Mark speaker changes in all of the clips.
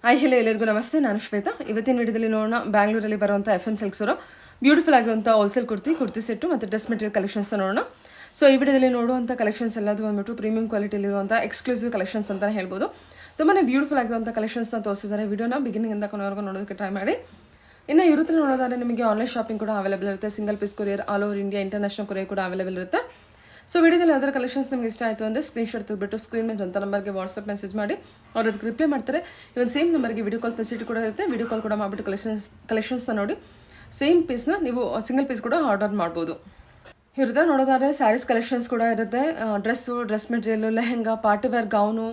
Speaker 1: Hi hello ಎಲ್ಲರಿಗೂ ನಮಸ್ತೆ. ನಾನು ಶ್ವೇತಾ. ಇವತ್ತಿನ ವಿಡಿಯೋದಲ್ಲಿ ನೋಡೋಣ ಬ್ಯಾಂಗ್ಳೂರಲ್ಲಿ ಬರುವಂಥ FM ಸಿಲ್ಕ್ಸ್ ಅವರು ಬ್ಯೂಟಿಫುಲ್ ಆಗಿರುವಂಥ ಹೋಲ್ಸೇಲ್ ಕುರ್ತಿ ಸೆಟ್ಟು ಮತ್ತು ಡ್ರೆಸ್ ಮೆಟೀರಿಯಲ್ ಕಲೆಕ್ಷನ್ಸ್ ನೋಡೋಣ. ಸೊ ಈ ವಿಡಿಯೋದಲ್ಲಿ ನೋಡುವಂಥ ಕಲೆಕ್ಷನ್ಸ್ ಎಲ್ಲದು ಬಂದ್ಬಿಟ್ಟು ಪ್ರೀಮಿಯಂ ಕ್ವಾಲಿಟಿಯಲ್ಲಿರುವಂಥ ಎಕ್ಸ್ಕ್ಲೂಸಿವ್ ಕಲೆಕ್ಷನ್ಸ್ ಅಂತಲೇ ಹೇಳ್ಬೋದು. ತುಂಬಾ ಬ್ಯೂಟಿಫುಲ್ ಆಗಿರುವಂಥ ಕಲೆಕ್ಷನ್ಸ್ನ ತೋರಿಸಿದ್ದಾರೆ. ವಿಡಿಯೋನ ಬಿಗಿನಿಂಗಿಂದ ಕೊನೆವರೆಗೂ ನೋಡೋದಕ್ಕೆ ಟ್ರೈ ಮಾಡಿ. ಇನ್ನು ಇರುತ್ತೆ ನೋಡೋದಾದ್ರೆ ನಿಮಗೆ ಆನ್ಲೈನ್ ಶಾಪಿಂಗ್ ಕೂಡ ಅವೈಲೇಬಲ್ ಇರುತ್ತೆ. Single piece courier all over India international courier ಕೂಡ ಅವೈಲೇಬಲ್ ಇರುತ್ತೆ. ಸೊ ವಿಡಿಯೋದಲ್ಲಿ ಅದರ ಕಲೆಕ್ಷನ್ಸ್ ನಿಮಗೆ ಇಷ್ಟ ಆಯಿತು ಅಂದರೆ ಸ್ಕ್ರೀನ್ಶಾಟ್ ತೆಗೆದುಬಿಟ್ಟು ಸ್ಕ್ರೀನ್ ಮೇಲೆ ಅಂತ ನಂಬರ್ಗೆ ವಾಟ್ಸಪ್ ಮೆಸೇಜ್ ಮಾಡಿ ಅವ್ರು ಅದಕ್ಕೆ ರಿಪ್ಲೈ ಮಾಡ್ತಾರೆ. ಇವನ್ ಸೇಮ್ ನಂಬರ್ಗೆ ವಿಡಿಯೋ ಕಾಲ್ ಫೆಸಿಲಿಟಿ ಕೂಡ ಇರುತ್ತೆ. ವಿಡಿಯೋ ಕಾಲ್ ಕೂಡ ಮಾಡಿಬಿಟ್ಟು ಕಲೆಕ್ಷನ್ಸ್ನ ನೋಡಿ ಸೇಮ್ ಪೀಸ್ನ ನೀವು ಸಿಂಗಲ್ ಪೀಸ್ ಕೂಡ ಆರ್ಡರ್ ಮಾಡ್ಬೋದು. ಇರುತ್ತೆ ನೋಡೋದಾದ್ರೆ ಸ್ಯಾರೀಸ್ ಕಲೆಕ್ಷನ್ಸ್ ಕೂಡ ಇರುತ್ತೆ. Dress material, lehenga, party wear, gown,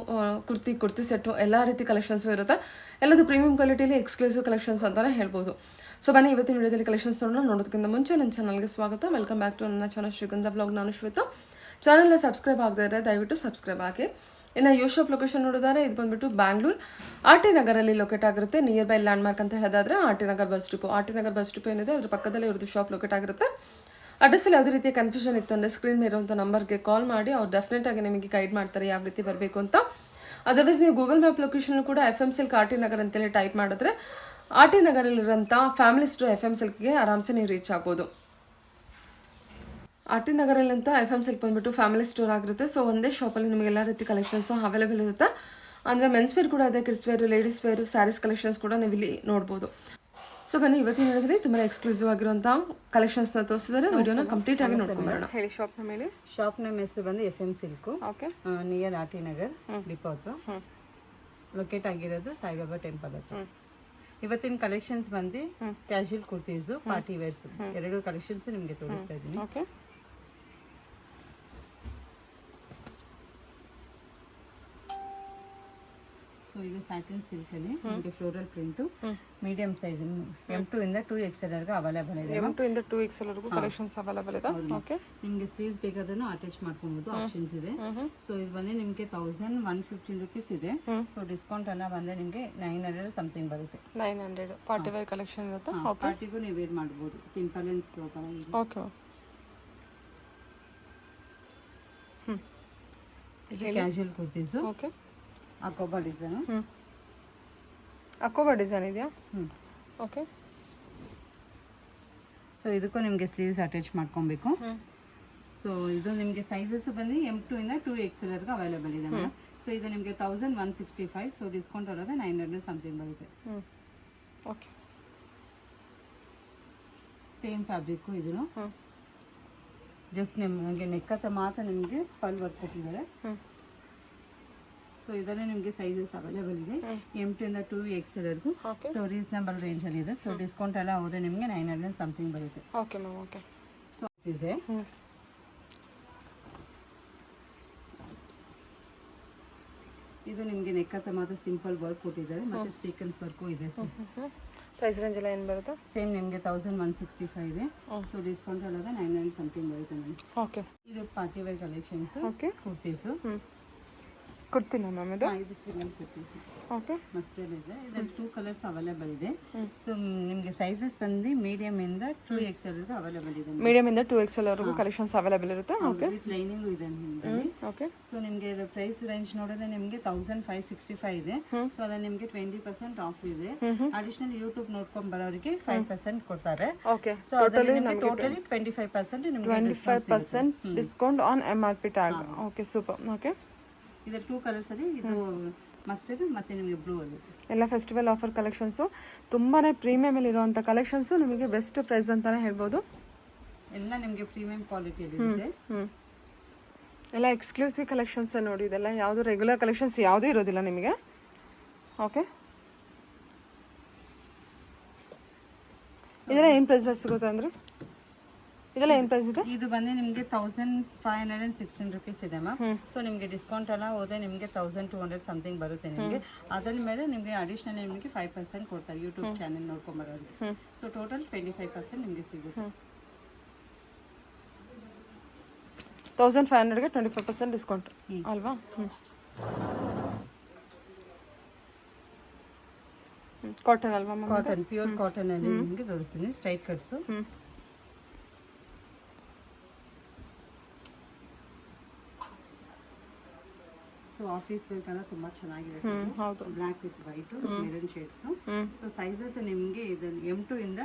Speaker 1: kurti set ಎಲ್ಲ ರೀತಿ ಕಲೆಕ್ಷನ್ಸು ಇರುತ್ತೆ. ಎಲ್ಲದು ಪ್ರೀಮಿಯಂ ಕ್ವಾಲಿಟಿಯಲ್ಲಿ ಎಕ್ಸ್ಕ್ಲೂಸಿವ್ ಕಲೆಕ್ಷನ್ಸ್ ಅಂತಲೇ ಹೇಳ್ಬೋದು. ಸೊ ಬನ್ನಿ ಇವತ್ತಿನ ವಿಡಿಯೋದಲ್ಲಿ ಕಲೆಕ್ಷನ್ಸ್ ನೋಡೋದಕ್ಕಿಂತ ಮುಂಚೆ ನನ್ನ ಚಾನಲ್ಗೆ ಸ್ವಾಗತ. ವೆಲ್ಕಮ್ ಬ್ಯಾಕ್ ಟು ನನ್ನ ಚಾನಲ್ ಶ್ರೀಗಂಧ ಬ್ಲಾಗ್. ನಾನು ಶ್ವೇತಾ. ಚಾನಲ್ನ ಸಬ್ಸ್ಕ್ರೈಬ್ ಆಗದೇ ಇದ್ದರೆ ದಯವಿಟ್ಟು ಸಬ್ಸ್ಕ್ರೈಬ್ ಆಗಿ. ಇನ್ನು ಯೂ ಶಾಪ್ ಲೊಕೇಶನ್ ನೋಡಿದರೆ ಇದು ಬಂದುಬಿಟ್ಟು ಬ್ಯಾಂಗ್ಳೂರ್ RT ನಗರಲ್ಲಿ ಲೊಕೇಟ್ ಆಗಿರುತ್ತೆ. ನಿಯರ್ ಬೈ ಲ್ಯಾಂಡ್ಮಾರ್ಕ್ ಅಂತ ಹೇಳಿದ್ರೆ RT ನಗರ್ ಬಸ್ ಡಿಪೋ ಏನಿದೆ ಅದ್ರ ಪಕ್ಕದಲ್ಲೇ ಇವ್ರದ್ದು ಶಾಪ್ ಲೊಕೇಟ್ ಆಗಿರುತ್ತೆ. ಅಡ್ರೆಸ್ಸಲ್ಲಿ ಯಾವುದೇ ರೀತಿಯ ಕನ್ಫ್ಯೂಷನ್ ಇತ್ತು ಅಂದರೆ ಸ್ಕ್ರೀನ್ ಮೇಲೆ ಇರುವಂಥ ನಂಬರ್ಗೆ ಕಾಲ್ ಮಾಡಿ ಅವ್ರು ಡೆಫಿನೆಟಾಗಿ ನಿಮಗೆ ಗೈಡ್ ಮಾಡ್ತಾರೆ ಯಾವ ರೀತಿ ಬರಬೇಕು ಅಂತ. ಅದರ್ವೈಸ್ ನೀವು ಗೂಗಲ್ ಮ್ಯಾಪ್ ಲೊಕೇಶನ್ ಕೂಡ FM ಸಿಲ್ಕ್ RT ನಗರ್ ಅಂತೇಳಿ ಟೈಪ್ ಮಾಡಿದ್ರೆ RT ನಗರಲ್ಲಿರೋಂಥ ಫ್ಯಾಮಿಲಿ ಸ್ಟೋರ್ FM ಸಿಲ್ಕ್ಗೆ ಆರಾಮ್ಸೆ ನೀವು ರೀಚ್ ಆಗ್ಬೋದು. RT ನಗರಲ್ಲಂತ FM ಸಿಲ್ಕ್ ಬಂದುಬಿಟ್ಟು ಫ್ಯಾಮಿಲಿ ಸ್ಟೋರ್ ಆಗಿರುತ್ತೆ. ಸೊ ಒಂದೇ ಶಾಪಲ್ಲಿ ನಿಮಗೆ ಎಲ್ಲ ರೀತಿ ಕಲೆಕ್ಷನ್ಸು ಅವೈಲೇಬಲ್ ಇರುತ್ತೆ. ಅಂದರೆ ಮೆನ್ಸ್ ವೇರ್ ಕೂಡ ಇದೆ, kids wear, ladies wear, saris collections ಕೂಡ ನೀವು ಇಲ್ಲಿ ನೋಡ್ಬೋದು. ಸೊ ಬನ್ನಿ ಇವತ್ತಿನ ಹೇಳಿದ್ರೆ ತುಂಬಾ ಎಕ್ಸ್ಕ್ಲೂಸಿವ್ ಆಗಿರುವಂಥ ಕಲೆಕ್ಷನ್ಸ್ನ ತೋರಿಸಿದರೆ ವಿಡಿಯೋನ ಕಂಪ್ಲೀಟ್ ಆಗಿ ನೋಡ್ಕೊಂಬರೋಣ. ಹೇಳಿ ಶಾಪ್ನ ಮೇಲೆ.
Speaker 2: ಶಾಪ್ ನೇಮ್ ಹೆಸರು ಬಂದು FM silk.
Speaker 1: Okay.
Speaker 2: Near RT Nagar depot ಹತ್ರ ಲೊಕೇಟ್ ಆಗಿರೋದು ಸಾಯಿಬಾಬಾ ಟೆಂಪಲ್ ಹತ್ರ. ಇವತ್ತಿನ ಕಲೆಕ್ಷನ್ಸ್ ಬಂದು ಕ್ಯಾಶುವಲ್ ಕುರ್ತೀಸು, ಪಾರ್ಟಿ ವೇರ್ಸ್ ಎರಡು ಕಲೆಕ್ಷನ್ಸ್ ನಿಮಗೆ ತೋರಿಸ್ತಾ ಇದ್ದೀನಿ.
Speaker 1: ಓಕೆ.
Speaker 2: ಸೊ ಇದು ಸ್ಯಾಟಿನ್ ಸಿಲ್ಕ್ ಅಲ್ಲಿ ನಿಮಗೆ floral print medium size M2 ಇಂದ 2XL ವರೆಗೂ ಅವೈಲೇಬಲ್ ಇದೆ.
Speaker 1: M2 ಇಂದ 2XL ವರೆಗೂ ಕಲೆಕ್ಷನ್ಸ್ ಅವೈಲೇಬಲ್ ಇದೆ. ಓಕೆ.
Speaker 2: ನಿಮಗೆ ಸ್ಲೀವ್ಸ್ ಬೇಕಾದ್ರೂ ಅಟ್ಯಾಚ್ ಮಾಡ್ಕೊಬಹುದು, ಆಪ್ಷನ್ಸ್ ಇದೆ. ಸೊ ಇದು ಬಂದು ನಿಮಗೆ 1115 ರೂಪೀಸ್ ಇದೆ. ಸೊ ಡಿಸ್ಕೌಂಟ್ ಎಲ್ಲ ಬಂದ್ರೆ ನಿಮಗೆ 900 ಸಮಥಿಂಗ್ ಬರುತ್ತೆ.
Speaker 1: 900 ಪಾರ್ಟಿ ವೇರ್ ಕಲೆಕ್ಷನ್ ಇರುತ್ತೆ.
Speaker 2: ಪಾರ್ಟಿಗೂ ನೀವು ವೇರ್ ಮಾಡಬಹುದು, ಸಿಂಪಲ್ ಅಂಡ್ ಸೂಪರ್ ಆಗಿ.
Speaker 1: ಓಕೆ.
Speaker 2: ಇದು ಕ್ಯಾಶುವಲ್ ಕುರ್ತೀಸು.
Speaker 1: ಓಕೆ.
Speaker 2: ಅಕೋಬಾ ಡಿಸೈನ್.
Speaker 1: ಅಕೋಬಾ ಡಿಸೈನ್ ಇದೆಯಾ? ಓಕೆ.
Speaker 2: ಸೊ ಇದಕ್ಕೂ ನಿಮಗೆ ಸ್ಲೀವ್ಸ್ ಅಟ್ಯಾಚ್ ಮಾಡ್ಕೊಬೇಕು. ಸೊ ಇದು ನಿಮಗೆ ಸೈಜಸ್ ಬಂದು M2 ಇಂದ 2XL ವರೆಗೂ ಅವೈಲೇಬಲ್ ಇದೆ ಮೇಡಮ್. ಸೊ ಇದು ನಿಮಗೆ 1165. ಸೊ ಡಿಸ್ಕೌಂಟ್ ಒಳಗೆ 900 ಸಮಥಿಂಗ್ ಬರುತ್ತೆ.
Speaker 1: ಓಕೆ.
Speaker 2: ಸೇಮ್ ಫ್ಯಾಬ್ರಿಕ್ಕು ಇದನ್ನು ಜಸ್ಟ್ ನಿಮಗೆ ನೆಕ್ ಹತ್ರ ಮಾತ್ರ ನಿಮಗೆ ಫಲ್ ವರ್ಕ್ ಕೊಟ್ಟಿದ್ದಾರೆ. ಸೊ ಇದರಲ್ಲಿ ನಿಮಗೆ ಸೈಜಸ್ ಅವೈಲೇಬಲ್ ಇದೆ. M2 ಇಂದ 2XL ವರೆಗೂ. ಸೊ ರೀಸನಬಲ್ ರೇಂಜ್ ಅಲ್ಲಿ ಇದೆ. ಸೊ ಡಿಸ್ಕೌಂಟ್ ಎಲ್ಲ ಹೋದ್ರೆ ನಿಮಗೆ 900 ಸಮಥಿಂಗ್ ಬರುತ್ತೆ.
Speaker 1: Okay ma'am. ಓಕೆ.
Speaker 2: ಸೊ ಇದೆ ಇದು ನಿಮಗೆ ನೆಕ್ ಹತ್ರ ಮಾತ್ರ ಸಿಂಪಲ್ ವರ್ಕ್ ಕೊಟ್ಟಿದ್ದಾರೆ, ಮತ್ತೆ ಸ್ಟೀಕನ್ಸ್ ವರ್ಕು ಇದೆ.
Speaker 1: ಪ್ರೈಸ್ ರೇಂಜ್ ಎಲ್ಲ ಏನು ಬರುತ್ತೆ?
Speaker 2: ಸೇಮ್ ನಿಮಗೆ 1165 ಇದೆ. ಸೊ ಡಿಸ್ಕೌಂಟ್ ಎಲ್ಲ 900 ಸಮಥಿಂಗ್ ಬರುತ್ತೆ ನಿಮಗೆ.
Speaker 1: ಓಕೆ.
Speaker 2: ಇದು party wear collections.
Speaker 1: Okay.
Speaker 2: Kurtis
Speaker 1: ಕೊಡ್ತೀನ ಮ್ಯಾಮ್ ಇದು?
Speaker 2: ಇದು ಸಿಂಗಲ್ ಕುರ್ತೀಸು.
Speaker 1: ಓಕೆ.
Speaker 2: ಮಸ್ಟರ್ಡ್ ಇದೆ. ಇದರಲ್ಲಿ 2 ಕಲರ್ಸ್ ಅವೈಲೇಬಲ್ ಇದೆ. ಸೊ ನಿಮಗೆ ಸೈಜಸ್ ಬಂದು ಮೀಡಿಯಂ ಇಂದ 2XL ವರೆಗೂ ಅವೈಲೇಬಲ್ ಇದೆ.
Speaker 1: ಮೀಡಿಯಂ ಇಂದ 2XL ವರೆಗೂ ಕಲೆಕ್ಷನ್ಸ್ ಅವೈಲೇಬಲ್ ಇರುತ್ತೆ. ಓಕೆ.
Speaker 2: ವಿತ್ ಲೈನಿಂಗ್ ಇದೆ ನಿಮಗೆ.
Speaker 1: ಓಕೆ.
Speaker 2: ಸೊ ನಿಮಗೆ ಪ್ರೈಸ್ ರೇಂಜ್ ನೋಡಿದ್ರೆ ನಿಮಗೆ 1565 ಇದೆ. ಸೊ ಅದ್ರಲ್ಲಿ ನಿಮಗೆ 20% ಆಫ್ ಇದೆ. ಅಡಿಷನಲ್ ಯೂಟ್ಯೂಬ್ ನೋಡ್ಕೊಂಡು ಬರೋರಿಗೆ 5% ಕೊಡ್ತಾರೆ.
Speaker 1: ಓಕೆ.
Speaker 2: ಸೊ ಟೋಟಲಿ 25% ನಿಮಗೆ
Speaker 1: 25% discount on MRP tag. Okay, super. Okay.
Speaker 2: ಇದು 2 ಕಲರ್ಸ್ ಅಲ್ಲಿ, ಇದು ಮಸ್ಟರ್ಡ್ ಮತ್ತೆ ನಿಮಗೆ ಬ್ಲೂ ಅಲ್ಲಿ
Speaker 1: ಎಲ್ಲ ಫೆಸ್ಟಿವಲ್ ಆಫರ್ ಕಲೆಕ್ಷನ್ಸು. ತುಂಬಾ ಪ್ರೀಮಿಯಮ್ ಅಲ್ಲಿ ಇರುವಂಥ ಕಲೆಕ್ಷನ್ಸು, ನಿಮಗೆ ಬೆಸ್ಟ್ ಪ್ರೈಸ್ ಅಂತಾನೆ ಹೇಳ್ಬೋದು.
Speaker 2: ಎಲ್ಲ ನಿಮಗೆ ಪ್ರೀಮಿಯಂ ಕ್ವಾಲಿಟಿಯಲ್ಲಿ ಇದೆ.
Speaker 1: ಎಲ್ಲ ಎಕ್ಸ್ಕ್ಲೂಸಿವ್ ಕಲೆಕ್ಷನ್ಸ್ ನೋಡಿ. ಇದೆಲ್ಲ ಯಾವುದು ರೆಗ್ಯುಲರ್ ಕಲೆಕ್ಷನ್ಸ್ ಯಾವುದೂ ಇರೋದಿಲ್ಲ ನಿಮಗೆ. ಓಕೆ. ಇದೆಲ್ಲ ಏನು ಪ್ರೈಸ್ ಸಿಗುತ್ತೆ ಅಂದರೆ ಇದೆಲ್ಲ ಏನು ಪ್ರೈಸ್ ಇದೆ?
Speaker 2: ಇದು ಬಂದು ನಿಮಗೆ 1516 ರೂಪೀಸ್ ಇದೆ ಮ್ಯಾಮ್. ಸೊ ನಿಮಗೆ ಡಿಸ್ಕೌಂಟ್ ಎಲ್ಲ ಹೋದ್ರೆ ನಿಮಗೆ 1200 ಸಮಥಿಂಗ್ ಬರುತ್ತೆ ನಿಮಗೆ. ಅದ್ರ ಮೇಲೆ ನಿಮಗೆ ಅಡಿಷನಲ್ ನಿಮಗೆ 5% ಕೊಡ್ತಾರೆ ಯೂಟ್ಯೂಬ್ ಚಾನೆಲ್ ನೋಡ್ಕೊಂಬರೋರಿಗೆ. ಸೊ ಟೋಟಲ್ 25% ನಿಮಗೆ ಸಿಗುತ್ತೆ.
Speaker 1: 1500ಗೆ 25% ಡಿಸ್ಕೌಂಟ್ ಅಲ್ವಾ? ಕಾಟನ್ ಅಲ್ವಾ?
Speaker 2: ಕಾಟನ್, ಪ್ಯೂರ್ ಕಾಟನ್ ಅಲ್ಲಿ ನಿಮಗೆ ತೋರಿಸ್ತೀನಿ. Straight cuts. So office wear colour ತುಂಬಾ ಚೆನ್ನಾಗಿದೆ.
Speaker 1: ಹೌದು.
Speaker 2: Black with white maroon shades. So sizes ನಿಮಗೆ ಇದು M2 ಇಂದ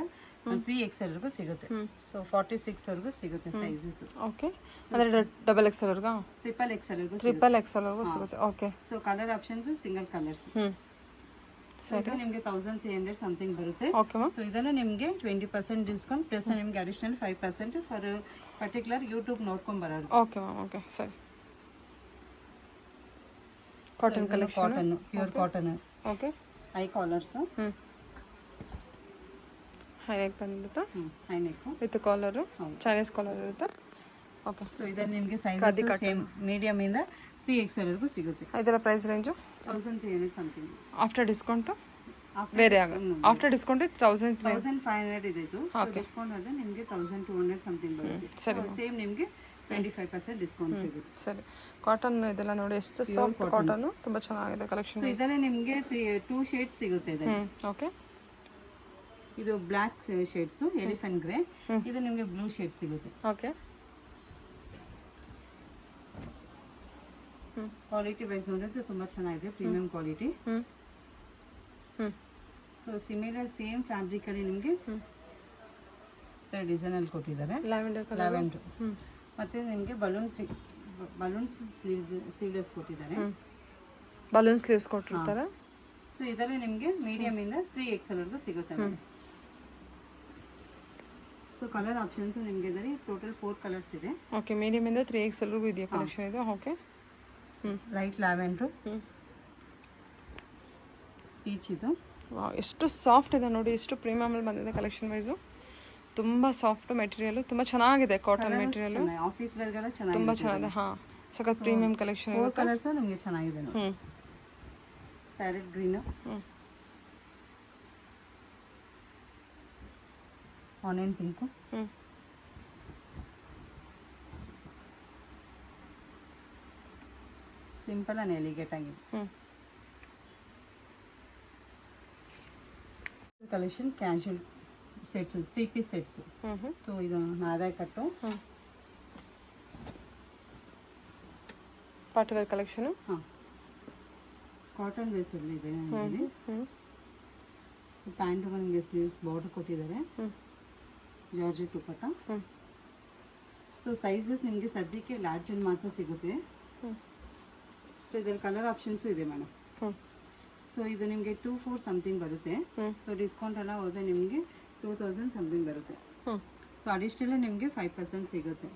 Speaker 2: 3XL ವರೆಗೂ ಸಿಗುತ್ತೆ. ಸೊ 46 ವರೆಗೂ ಸಿಗುತ್ತೆ ಸೈಜಸ್.
Speaker 1: ಓಕೆ, ಅಂದರೆ ಡಬಲ್ ಎಕ್ಸೆಲ್ ವರ್ಗಾ?
Speaker 2: XXL ವರೆಗೂ
Speaker 1: ಟ್ರಿಪಲ್ ಎಕ್ಸೆಲ್ ವರ್ಗೂ ಸಿಗುತ್ತೆ. Okay.
Speaker 2: So colour options single colours. ಇದು ನಿಮಗೆ 1300 ಸಮಥಿಂಗ್ ಬರುತ್ತೆ.
Speaker 1: Okay ma'am.
Speaker 2: ಸೊ ಇದನ್ನು ನಿಮಗೆ 20% ಡಿಸ್ಕೌಂಟ್ ಪ್ಲಸ್ ನಿಮಗೆ ಅಡಿಷನಲ್ 5% ಫಾರ್ ಪರ್ಟಿಕ್ಯುಲರ್ ಯೂಟ್ಯೂಬ್ ನೋಡ್ಕೊಂಡು ಬರೋದು.
Speaker 1: Okay ma'am. ಓಕೆ, ಸರಿ. Cotton collection,
Speaker 2: cotton, pure cotton.
Speaker 1: Okay.
Speaker 2: High collars,
Speaker 1: high neck ಬಂದಿರುತ್ತೆ,
Speaker 2: high neck
Speaker 1: with collar, Chinese collar ಇರುತ್ತೆ. ಓಕೆ.
Speaker 2: ಸೊ ಇದರಲ್ಲಿ ನಿಮಗೆ ಸೈಜ್ ಸೇಮ್ ಮೀಡಿಯಮ್ ಇಂದ 3XL ವರೆಗೂ ಸಿಗುತ್ತೆ.
Speaker 1: ಇದರ price range
Speaker 2: 1300 something.
Speaker 1: After discount ಬೇರೆ ಆಗುತ್ತೆ. ಆಫ್ಟರ್ ಡಿಸ್ಕೌಂಟ್
Speaker 2: 1500 ಇದೆ ಇದು. ಡಿಸ್ಕೌಂಟ್ ಆದ್ರೆ ನಿಮಗೆ 1200 ಸಮಥಿಂಗ್ ಬರುತ್ತೆ. ಸೇಮ್ ನಿಮಗೆ 25% ಡಿಸ್ಕೌಂಟ್ ಸಿಗುತ್ತೆ.
Speaker 1: ಸರಿ. ಕಾಟನ್ ಇದೆಲ್ಲ ನೋಡಿ ಎಷ್ಟು ಸಾಫ್ಟ್ ಕಾಟನ್, ತುಂಬಾ ಚೆನ್ನಾಗಿದೆ ಕಲೆಕ್ಷನ್.
Speaker 2: ಸೊ ಇದರಲ್ಲಿ ನಿಮಗೆ 2 ಶೇಡ್ಸ್ ಸಿಗುತ್ತೆ ಇದೆ.
Speaker 1: ಓಕೆ.
Speaker 2: ಇದು ಬ್ಲ್ಯಾಕ್ ಶೇಡ್ಸ್, ಎಲಿಫೆಂಟ್ ಗ್ರೇ. ಇದು ನಿಮಗೆ ಬ್ಲೂ ಶೇಡ್ ಸಿಗುತ್ತೆ.
Speaker 1: ಓಕೆ.
Speaker 2: ಕ್ವಾಲಿಟಿ ವೈಸ್ ನೋಡಿದ್ರೆ ತುಂಬಾ ಚೆನ್ನಾಗಿದೆ, premium quality. So similar same fabric ಅಲ್ಲಿ ನಿಮಗೆ ಡಿಸೈನ್ ಅಲ್ಲಿ ಕೊಟ್ಟಿದ್ದಾರೆ. ಲ್ಯಾವೆಂಡರ್ ಮತ್ತೆ ನಿಮಗೆ ಬಲೂನ್ಸ್ ಸ್ಲೀವ್ಲೆಸ್ ಕೊಟ್ಟಿದ್ದಾರೆ.
Speaker 1: ಬಲೂನ್ ಸ್ಲೀವ್ಸ್ ಕೊಟ್ಟಿರ್ತಾರೆ.
Speaker 2: ಸೊ ಇದರಲ್ಲಿ ನಿಮಗೆ ಮೀಡಿಯಂ ಇಂದ 3XL ವರೆಗೂ ಸಿಗುತ್ತೆ. ಸೊ ಕಲರ್ ಆಪ್ಷನ್ಸ್ ನಿಮಗೆ ಇದೆ. ಟೋಟಲ್ 4 ಕಲರ್ಸ್ ಇದೆ.
Speaker 1: ಓಕೆ. ಮೀಡಿಯಂ ಇಂದ 3XL ವರೆಗೂ ಇದೆಯಾ ಕಲೆಕ್ಷನ್ ಇದು? ಓಕೆ.
Speaker 2: Light lavender, peach. ಇದು
Speaker 1: ಎಷ್ಟು ಸಾಫ್ಟ್ ಇದೆ ನೋಡಿ, ಎಷ್ಟು ಪ್ರೀಮಿಯಮ್ ಅಲ್ಲಿ ಬಂದಿದೆ ಕಲೆಕ್ಷನ್ ವೈಸು. ತುಂಬಾ ಸಾಫ್ಟ್ ಮೆಟೀರಿಯಲ್, ತುಂಬಾ ಚೆನ್ನಾಗಿದೆ ಕಾಟನ್ ಮೆಟೀರಿಯಲ್.
Speaker 2: ಆಫೀಸ್ ವೇರ್ಗೆಲ್ಲ ಚೆನ್ನಾಗಿದೆ,
Speaker 1: ತುಂಬಾ ಚೆನ್ನಾಗಿದೆ. ಹಾ, ಸಖತ್ ಪ್ರೀಮಿಯಂ ಕಲೆಕ್ಷನ್ ಇದೆ.
Speaker 2: 4 ಕಲರ್ಸ್ ನಿಮಗೆ ಚೆನ್ನಾಗಿದೆ ನೋಡಿ. Parrot green, onion pink, simple and elegant ಆಗಿದೆ. Collection casual sets, 3 piece sets. So ಇದು Naira cut,
Speaker 1: party wear collection.
Speaker 2: Cotton base ಅಲ್ಲಿ ಇದೆ. ಸೊ ಪ್ಯಾಂಟ್ ನಿಮಗೆ ಸ್ಲೀವ್ಸ್ ಬಾರ್ಡರ್ ಕೊಟ್ಟಿದ್ದಾರೆ, ಜಾರ್ಜೆಟ್ ದುಪಟ್ಟ. ಸೊ ಸೈಜಸ್ ನಿಮಗೆ ಸದ್ಯಕ್ಕೆ ಲಾರ್ಜ್ ಅಲ್ಲಿ ಮಾತ್ರ ಸಿಗುತ್ತೆ. ಸೊ ಇದರಲ್ಲಿ ಕಲರ್ ಆಪ್ಷನ್ಸು ಇದೆ ಮೇಡಮ್. ಸೊ ಇದು ನಿಮಗೆ 24 ಸಮಥಿಂಗ್ ಬರುತ್ತೆ. ಸೊ ಡಿಸ್ಕೌಂಟ್ ಎಲ್ಲ ಹೋದ್ರೆ ನಿಮಗೆ 2000 ಸಮಥಿಂಗ್ ಬರುತ್ತೆ. ಸೊ ಅಡಿಷನಲ್ ನಿಮಗೆ 5% ಸಿಗುತ್ತೆ.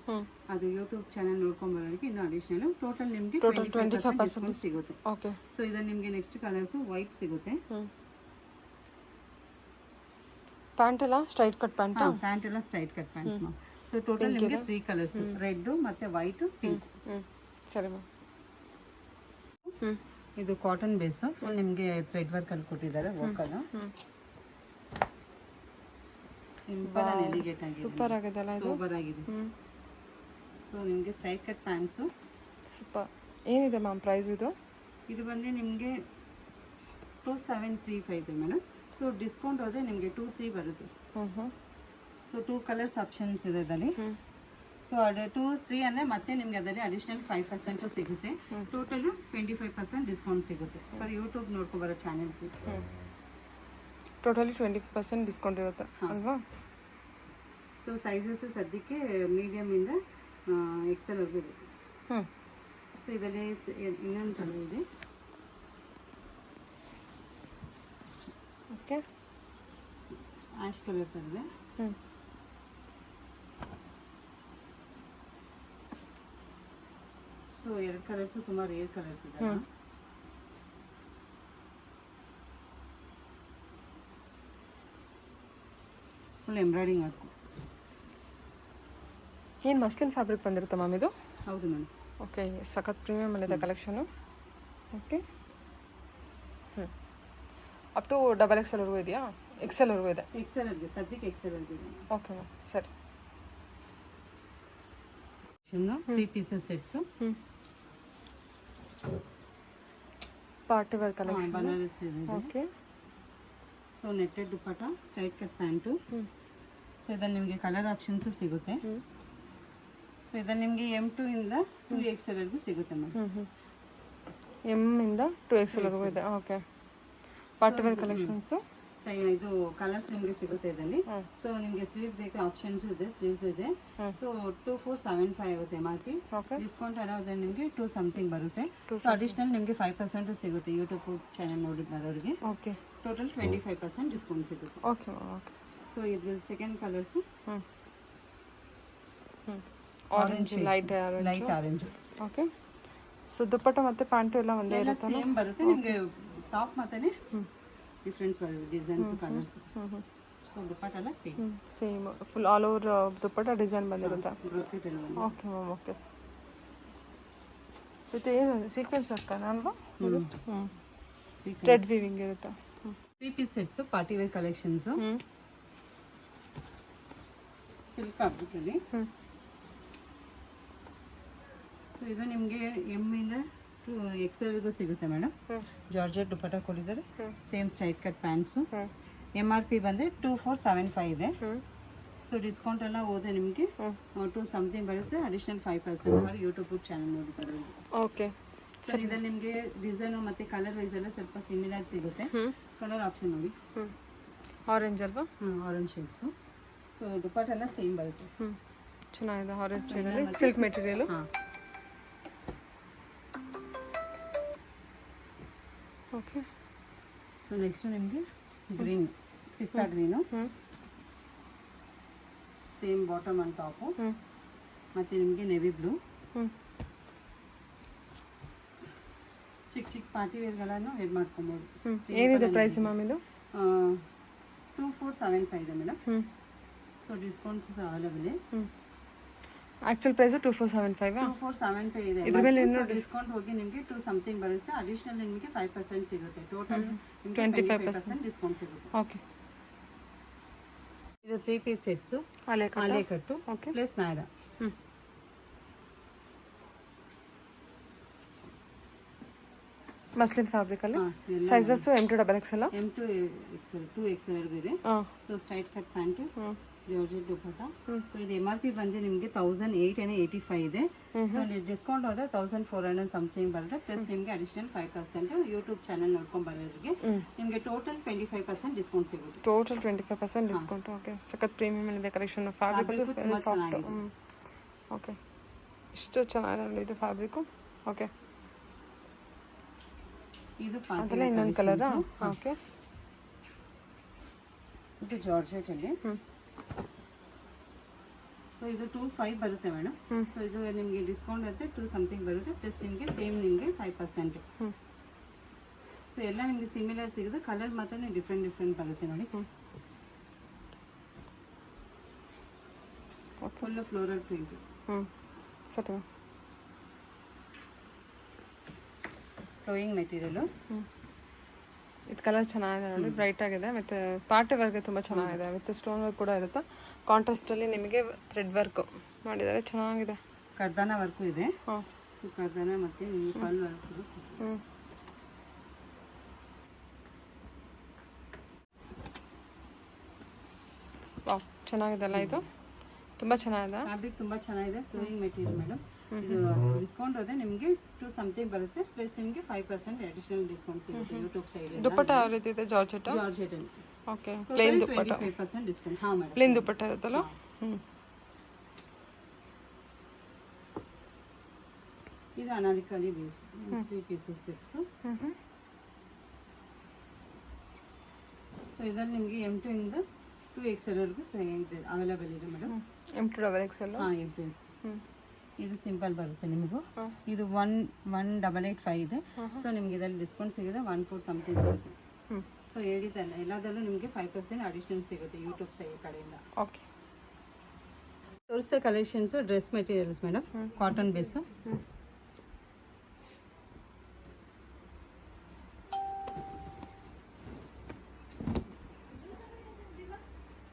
Speaker 2: ಅದು ಯೂಟ್ಯೂಬ್ ಚಾನಲ್ ನೋಡ್ಕೊಂಡು ಬರೋದಕ್ಕೆ ಇನ್ನು ಅಡಿಷನಲ್ ಟೋಟಲ್ ನಿಮಗೆ 25% ಡಿಸ್ಕೌಂಟ್ ಸಿಗುತ್ತೆ.
Speaker 1: ಓಕೆ.
Speaker 2: ಸೊ ಇದರಲ್ಲಿ ನಿಮಗೆ ನೆಕ್ಸ್ಟ್ ಕಲರ್ಸ್ ವೈಟ್ ಸಿಗುತ್ತೆ.
Speaker 1: ಪ್ಯಾಂಟ್ ಎಲ್ಲ ಸ್ಟ್ರೈಟ್ ಕಟ್ ಪ್ಯಾಂಟ್.
Speaker 2: ಪ್ಯಾಂಟ್ ಎಲ್ಲ straight cut pants ma'am. So total ನಿಮಗೆ 3 ಕಲರ್ಸ್, ರೆಡ್ ಮತ್ತೆ ವೈಟ್, ಪಿಂಕ್.
Speaker 1: ಸರಿ ಮ್ಯಾಮ್.
Speaker 2: ಇದು ಕಾಟನ್ ಬೇಸ್, ಫುಲ್ ನಿಮಗೆ ಥ್ರೆಡ್ ವರ್ಕ್ ಅಲ್ಲಿ ಕೊಟ್ಟಿದ್ದಾರೆ. ವರ್ಕ್ ಅಲ್ಲ, ಸಿಂಪಲ್ ಅಂಡ್ ಎಲಿಗೇಟ್ ಆಗಿದೆ,
Speaker 1: ಸೂಪರ್ ಆಗಿದೆ ಅಲ್ಲ ಇದು?
Speaker 2: ಸೂಪರ್ ಆಗಿದೆ. ಸೊ ನಿಮಗೆ ಸ್ಟ್ರೈಟ್ ಕಟ್ ಪ್ಯಾಂಟ್ಸ್.
Speaker 1: ಸೂಪರ್. ಏನಿದೆ ಮ್ಯಾಮ್ ಪ್ರೈಸ್ ಇದು?
Speaker 2: ಇದು ಬಂದು ನಿಮಗೆ 2735 ಇದೆ ಮೇಡಮ್. ಸೊ ಡಿಸ್ಕೌಂಟ್ ಹೋದ್ರೆ ನಿಮಗೆ 23 ಬರುತ್ತೆ. ಸೊ 2 ಕಲರ್ಸ್ ಆಪ್ಷನ್ಸ್ ಇದೆ ಅದರಲ್ಲಿ. ಸೊ ಅದು 2-3 ಅಂದರೆ ಮತ್ತೆ ನಿಮಗೆ ಅದರಲ್ಲಿ ಅಡಿಷನಲ್ 5% ಸಿಗುತ್ತೆ. ಟೋಟಲ್ 25% ಡಿಸ್ಕೌಂಟ್ ಸಿಗುತ್ತೆ ಫಾರ್ ಯೂಟ್ಯೂಬ್ ನೋಡ್ಕೊಬರೋ ಚಾನೆಲ್ಸ್.
Speaker 1: ಟೋಟಲಿ 20% ಡಿಸ್ಕೌಂಟ್ ಇರುತ್ತೆ ಅಲ್ವಾ?
Speaker 2: ಸೊ ಸೈಜಸ್ ಸದ್ಯಕ್ಕೆ ಮೀಡಿಯಮ್ ಇಂದ XL ವರೆಗೂ ಇದೆ. ಸೊ ಇದರಲ್ಲಿ ಇನ್ನೊಂದು ಕಲರ್ ಇದೆ.
Speaker 1: ಓಕೆ.
Speaker 2: ಆಶ್ ಕಲರ್ ಇದೆ. ಸೊ 2 ಕಲರ್ಸ್ ತುಂಬಾ ರೇರ್ ಕಲರ್ಸ್ ಇದೆ. Full embroidering work.
Speaker 1: ಏನು ಮಸ್ಲಿನ್ ಫ್ಯಾಬ್ರಿಕ್ ಬಂದಿರುತ್ತೆ ಮ್ಯಾಮ್ ಇದು?
Speaker 2: ಹೌದು ಮೇಡಮ್.
Speaker 1: ಓಕೆ. ಸಖತ್ ಪ್ರೀಮಿಯಮ್ ಅಲ್ಲಿದೆ collection. Okay. Up to XXL ವರೆಗೂ ಇದೆಯಾ? XL ವರೆಗೂ ಇದೆ.
Speaker 2: XL ಅಲ್ಲಿ ಸದ್ಯಕ್ಕೆ XL ಅಲ್ಲಿ ಇದೆ.
Speaker 1: ಓಕೆ ಮ್ಯಾಮ್, ಸರಿ.
Speaker 2: 3 pieces sets.
Speaker 1: Party wear collection,
Speaker 2: Banaras ಇದೆ.
Speaker 1: Okay.
Speaker 2: So netted dupatta, straight cut pant. So ಇದರಲ್ಲಿ ನಿಮಗೆ ಕಲರ್ ಆಪ್ಷನ್ಸು ಸಿಗುತ್ತೆ. ಸೊ ಇದರಲ್ಲಿ ನಿಮಗೆ M2 ಇಂದ 2XL ವರೆಗೂ ಸಿಗುತ್ತೆ ಮ್ಯಾಮ್.
Speaker 1: ಎಮ್ ಇಂದ 2XL ವರೆಗೂ ಇದೆ. Okay, party wear collections.
Speaker 2: ಇದು ಕಲರ್ಸ್ ನಿಮಗೆ ಸಿಗುತ್ತೆ ಇದರಲ್ಲಿ. ಸೊ ನಿಮಗೆ ಸ್ಲೀವ್ಸ್ ಬೇಕು, ಆಪ್ಷನ್ಸ್ ಇದೆ, ಸ್ಲೀವ್ಸ್ ಇದೆ. ಸೊ 2475 ಆಗುತ್ತೆ MRP. ಡಿಸ್ಕೌಂಟ್ ಅದಾದ್ರೆ ನಿಮಗೆ 2 ಸಮಥಿಂಗ್ ಬರುತ್ತೆ. ಸೊ ಅಡಿಷನಲ್ ನಿಮಗೆ 5% ಸಿಗುತ್ತೆ ಯೂಟ್ಯೂಬ್ ಚಾನಲ್ ನೋಡಿ ಬರೋರಿಗೆ.
Speaker 1: ಓಕೆ,
Speaker 2: ಟೋಟಲ್ 25% ಡಿಸ್ಕೌಂಟ್ ಸಿಗುತ್ತೆ.
Speaker 1: Okay okay.
Speaker 2: ಸೊ ಇದು second colours
Speaker 1: orange, light
Speaker 2: orange.
Speaker 1: Okay. So dupatta ಮತ್ತೆ ಪ್ಯಾಂಟು ಎಲ್ಲ ಒಂದೇ ಇರುತ್ತೆ,
Speaker 2: ಸೇಮ್ ಬರುತ್ತೆ ನಿಮಗೆ. ಟಾಪ್ ಮತ್ತೆ ಡಿಫ್ರೆನ್ಸ್ ಬರುತ್ತೆ, ಡಿಸೈನ್ಸ್, ಕಲರ್ಸ್. ಸೊ ದುಪ್ಪಟ್ಟ ಎಲ್ಲ
Speaker 1: same full all over dupatta design ಬಂದಿರುತ್ತೆ. Okay ma'am, okay. ಮತ್ತೆ ಏನು ಸೀಕ್ವೆನ್ಸ್ ವರ್ಕನ ಅಲ್ವಾ? ಥ್ರೆಡ್ ವೀವಿಂಗ್ ಇರುತ್ತೆ.
Speaker 2: 3 piece sets, party wear collections, silk fabric ಅಲ್ಲಿ. ಸೊ ಇದು ನಿಮಗೆ ಎಮ್ ಇಂದ XL ಸಿಗುತ್ತೆ ಮೇಡಮ್. ಜಾರ್ಜೆಟ್ ದುಪ್ಪಟ್ಟ ಕೊಟ್ಟಿದ್ದಾರೆ, same straight cut pants. MRP ಬಂದರೆ 2475 ಇದೆ. ಸೊ ಡಿಸ್ಕೌಂಟ್ ಎಲ್ಲ ಹೋದ್ರೆ ನಿಮಗೆ 2 ಸಮಥಿಂಗ್ ಬರುತ್ತೆ. ಅಡಿಷನಲ್ 5% ಫಾರ್ ಯೂಟ್ಯೂಬ್ ಚಾನಲ್ ನೋಡಿ ಬರೋದು.
Speaker 1: ಓಕೆ.
Speaker 2: ಸೊ ಇದ್ರಲ್ಲಿ ನಿಮಗೆ ಡಿಸೈನು ಮತ್ತು ಕಲರ್ ವೈಸ್ ಎಲ್ಲ ಸ್ವಲ್ಪ ಸಿಮಿಲರ್ ಸಿಗುತ್ತೆ. ಕಲರ್ ಆಪ್ಷನ್ ನೋಡಿ,
Speaker 1: ಆರೆಂಜ್ ಅಲ್ವಾ?
Speaker 2: Orange shades. ಸೊ ದುಪ್ಪಟ್ಟ ಎಲ್ಲ ಸೇಮ್ ಬರುತ್ತೆ.
Speaker 1: ಚೆನ್ನಾಗಿದೆ, ಆರೆಂಜ್ ಶೇಡಲ್ಲಿ silk material. Okay.
Speaker 2: So next ನಿಮಗೆ green, pista green, same bottom and top. ಮತ್ತು ನಿಮಗೆ ನೆವಿ ಬ್ಲೂ. ಚಿಕ್ಕ ಚಿಕ್ಕ ಪಾರ್ಟಿ ವೇರ್ಗಳನ್ನು ವೇರ್ ಮಾಡ್ಕೊಬೋದು.
Speaker 1: ಏನಿದೆ ಪ್ರೈಸ್ ಮ್ಯಾಮ್ ಇದು?
Speaker 2: 2475 ಇದೆ madam. So discounts available.
Speaker 1: Actual price 2475.
Speaker 2: 2475 ಇದೆ.
Speaker 1: ಇದ್ರ ಮೇಲೆ
Speaker 2: ಡಿಸ್ಕೌಂಟ್ ಹೋಗಿ ನಿಮಗೆ 2 ಸಮಥಿಂಗ್ ಬರುತ್ತೆ. ಅಡಿಷನಲ್ ನಿಮಗೆ 5% ಸಿಗುತ್ತೆ. ಟೋಟಲ್
Speaker 1: 25%
Speaker 2: ಡಿಸ್ಕೌಂಟ್ ಸಿಗುತ್ತೆ.
Speaker 1: ಓಕೆ.
Speaker 2: ಇದು 3 ಪೀಸ್ ಸೆಟ್ಸ್, ಆಲೆ ಕಟ್ಟು ಪ್ಲಸ್ ನಾರ.
Speaker 1: ಮಸ್ಲಿನ್ ಫ್ಯಾಬ್ರಿಕ್ ಅಲ್ಲಿ. Sizes M2 XL,
Speaker 2: M2 XL, 2XL ವರೆಗೂ ಇದೆ. So straight cut pant, georgette dupatta. So ಇದು MRP ಬಂದು ನಿಮಗೆ 1885 ಇದೆ. ಸೊ ಡಿಸ್ಕೌಂಟ್ ಹೋದ್ರೆ 1400 ಸಮಥಿಂಗ್ ಬರುತ್ತೆ. ಪ್ಲಸ್ ನಿಮಗೆ ಅಡಿಷನಲ್ 5% ಯೂಟ್ಯೂಬ್ ಚಾನಲ್ ನೋಡ್ಕೊಂಡು ಬರೋರಿಗೆ ನಿಮಗೆ ಟೋಟಲ್ 25% ಡಿಸ್ಕೌಂಟ್ ಸಿಗುತ್ತೆ.
Speaker 1: Total 25% discount. ಓಕೆ. ಸಖತ್ ಪ್ರೀಮಿಯಂ ಇದೆ ಕಲೆಕ್ಷನ್. Fabric soft. ಓಕೆ, ಇಷ್ಟು ಚೆನ್ನಾಗಿದೆ ಇದು ಫ್ಯಾಬ್ರಿಕ್. ಓಕೆ.
Speaker 2: ಇದು
Speaker 1: ಅದೆಲ್ಲ ಇನ್ನೊಂದು ಕಲರಾ? ಓಕೆ.
Speaker 2: ಇದು ಜಾರ್ಜೆಟ್ ಅಲ್ಲಿ. ಸೊ ಇದು 25 ಬರುತ್ತೆ ಮೇಡಮ್. ಸೊ ಇದು ನಿಮಗೆ ಡಿಸ್ಕೌಂಟ್ ಇರುತ್ತೆ, 2 ಸಮಥಿಂಗ್ ಬರುತ್ತೆ. ಪ್ಲಸ್ ನಿಮಗೆ ಸೇಮ್ ನಿಮಗೆ 5%. ಸೊ ಎಲ್ಲ ನಿಮಗೆ ಸಿಮಿಲರ್ ಸಿಗುತ್ತೆ. ಕಲರ್ ಮಾತ್ರ ಡಿಫ್ರೆಂಟ್ ಬರುತ್ತೆ ನೋಡಿ. Full floral print.
Speaker 1: ಸರಿ.
Speaker 2: Flowing material.
Speaker 1: ಇದು ಕಲರ್ ಚೆನ್ನಾಗಿದೆ ನೋಡಿ, ಬ್ರೈಟ್ ಆಗಿದೆ. ಮತ್ತು ಪಾರ್ಟಿ ವರ್ಕ್ಗೆ ತುಂಬ ಚೆನ್ನಾಗಿದೆ. ವಿತ್ ಸ್ಟೋನ್ ವರ್ಕ್ ಕೂಡ ಇರುತ್ತೆ. ಕಾಂಟ್ರಾಸ್ಟಲ್ಲಿ ನಿಮಗೆ ಥ್ರೆಡ್ ವರ್ಕ್ ಮಾಡಿದ್ದಾರೆ, ಚೆನ್ನಾಗಿದೆ.
Speaker 2: ಕರ್ದಾನ ವರ್ಕು ಇದೆ. ಸೊ ಕರ್ದಾನ ಮತ್ತು ನಿಮಗೆ ಪಲ್ ವರ್ಕ್.
Speaker 1: ವಾವ್, ಚೆನ್ನಾಗಿದೆಲ್ಲ ಇದು, ತುಂಬ ಚೆನ್ನಾಗಿದೆ.
Speaker 2: ಫ್ಯಾಬ್ರಿಕ್ ತುಂಬ ಚೆನ್ನಾಗಿದೆ. Flowing material madam. ಇದು ಡಿಸ್ಕೌಂಟ್ ಹೋದ್ರೆ ನಿಮಗೆ 2 ಸಮಥಿಂಗ್ ಬರುತ್ತೆ. ಪ್ಲಸ್ ನಿಮಗೆ 5% ಅಡಿಷನಲ್ ಡಿಸ್ಕೌಂಟ್ ಸಿಗುತ್ತೆ ಯೂಟ್ಯೂಬ್ ಸೈಡ್.
Speaker 1: ದುಪ್ಪಟ್ಟ ಯಾವ ರೀತಿ ಇದೆ? ಜಾರ್ಜೆಟ್. ಓಕೆ. ಪ್ಲೇನ್ ದುಪ್ಪಟ್ಟ.
Speaker 2: 25% ಡಿಸ್ಕೌಂಟ್. ಹಾ ಮೇಡಮ್,
Speaker 1: ಪ್ಲೇನ್ ದುಪ್ಪಟ್ಟ ಇರುತ್ತಲ್ಲ.
Speaker 2: ಇದು Anarkali base 3 pieces sets. So ಇದರಲ್ಲಿ ನಿಮಗೆ M2 ಇಂದ 2XL ವರೆಗೂ ಇದೆ ಅವೈಲೇಬಲ್ ಇದೆ ಮೇಡಮ್.
Speaker 1: M2 XL.
Speaker 2: ಹಾಂ, M2. ಇದು ಸಿಂಪಲ್ ಬರುತ್ತೆ ನಿಮಗೂ. ಇದು 1885 ಇದೆ. ಸೊ ನಿಮ್ಗೆ ಇದರಲ್ಲಿ ಡಿಸ್ಕೌಂಟ್ ಸಿಗುತ್ತೆ 14 ಸಮಥಿಂಗ್ ಬರುತ್ತೆ. ಸೊ ಹೇಳಿದ್ದಲ್ಲ, ಎಲ್ಲದರಲ್ಲೂ ನಿಮಗೆ 5% ಅಡಿಷನಲ್ ಸಿಗುತ್ತೆ ಯೂಟ್ಯೂಬ್ ಸೈಡ್ ಕಡೆಯಿಂದ.
Speaker 1: ಓಕೆ.
Speaker 2: ತೋರಿಸೋ collections dress materials madam, cotton base.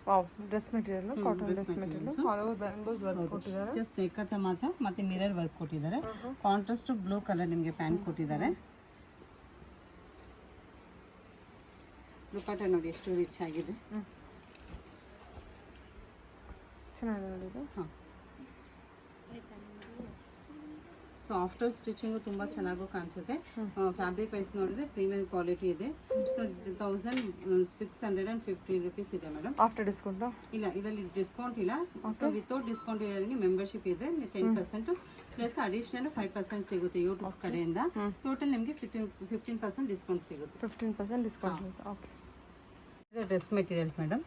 Speaker 1: Wow, dress material, cotton dress material, all over bamboos work ಕೊಟ್ಟಿದ್ದಾರೆ.
Speaker 2: ಜಸ್ಟ್ ನೆಕ್ ಹತ್ರ ಮಾತ್ರ ಮತ್ತೆ ಮಿರರ್ ವರ್ಕ್ ಕೊಟ್ಟಿದ್ದಾರೆ. ಕಾಂಟ್ರಾಸ್ಟ್ ಬ್ಲೂ ಕಲರ್ ನಿಮಗೆ ಪ್ಯಾಂಟ್ ಕೊಟ್ಟಿದ್ದಾರೆ. ದುಪ್ಪಟ್ಟ ನೋಡಿ ಎಷ್ಟು ರಿಚ್ ಆಗಿದೆ.
Speaker 1: ಚೆನ್ನಾಗಿದೆ ನೋಡಿ ಇದು.
Speaker 2: ಹಾಂ, ಸೊ ಆಫ್ಟರ್ ಸ್ಟಿಚಿಂಗ್ ತುಂಬಾ ಚೆನ್ನಾಗೂ ಕಾಣಿಸುತ್ತೆ. ಫ್ಯಾಬ್ರಿಕ್ ವೈಸ್ ನೋಡಿದ್ರೆ ಪ್ರೀಮಿಯಂ ಕ್ವಾಲಿಟಿ ಇದೆ. ಸೊ 1650 rupees ಇದೆ ಮೇಡಮ್.
Speaker 1: ಆಫ್ಟರ್ ಡಿಸ್ಕೌಂಟ್
Speaker 2: ಇಲ್ಲ, ಇದರಲ್ಲಿ ಡಿಸ್ಕೌಂಟ್ ಇಲ್ಲ. ಸೊ ವಿತೌಟ್ ಡಿಸ್ಕೌಂಟ್ ಇರೋರಿಗೆ ಮೆಂಬರ್ಶಿಪ್ ಇದೆ 10% ಪ್ಲಸ್ ಅಡಿಷನಲ್ 5% ಸಿಗುತ್ತೆ ಯೂಟ್ಯೂಬ್ ಕಡೆಯಿಂದ. ಟೋಟಲ್ ನಿಮಗೆ 15% ಡಿಸ್ಕೌಂಟ್ ಸಿಗುತ್ತೆ.
Speaker 1: 15% ಡಿಸ್ಕೌಂಟ್ ಇರುತ್ತೆ. ಓಕೆ,
Speaker 2: ಇದು ಡ್ರೆಸ್ ಮೆಟೀರಿಯಲ್ಸ್ ಮೇಡಮ್,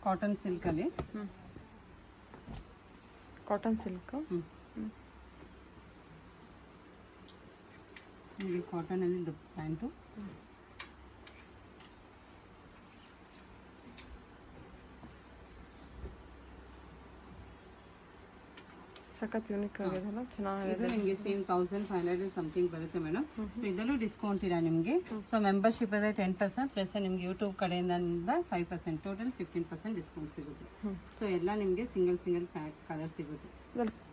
Speaker 2: ಕಾಟನ್ ಸಿಲ್ಕಲ್ಲಿ.
Speaker 1: Cotton silk.
Speaker 2: ನಿಮಗೆ ಕಾಟನಲ್ಲಿ ಪ್ಯಾಂಟು.
Speaker 1: ಸಖತ್ ಯೂನಿಕ್ ಆಗಿದೆಲ್ಲ, ಚೆನ್ನಾಗಿದೆ.
Speaker 2: ಇದು ನಿಮಗೆ ಸೇಮ್ 1500 ಸಮಥಿಂಗ್ ಬರುತ್ತೆ ಮೇಡಮ್. ಸೊ ಇದರಲ್ಲೂ ಡಿಸ್ಕೌಂಟ್ ಇಲ್ಲ ನಿಮಗೆ. ಸೊ ಮೆಂಬರ್ಶಿಪ್ ಇದೆ 10% ಪ್ಲಸ್ ನಿಮಗೆ ಯೂಟ್ಯೂಬ್ ಕಡೆಯಿಂದ 5%, ಟೋಟಲ್ 15% ಡಿಸ್ಕೌಂಟ್ ಸಿಗುತ್ತೆ. ಸೊ ಎಲ್ಲ ನಿಮಗೆ ಸಿಂಗಲ್ ಕಲರ್ ಸಿಗುತ್ತೆ.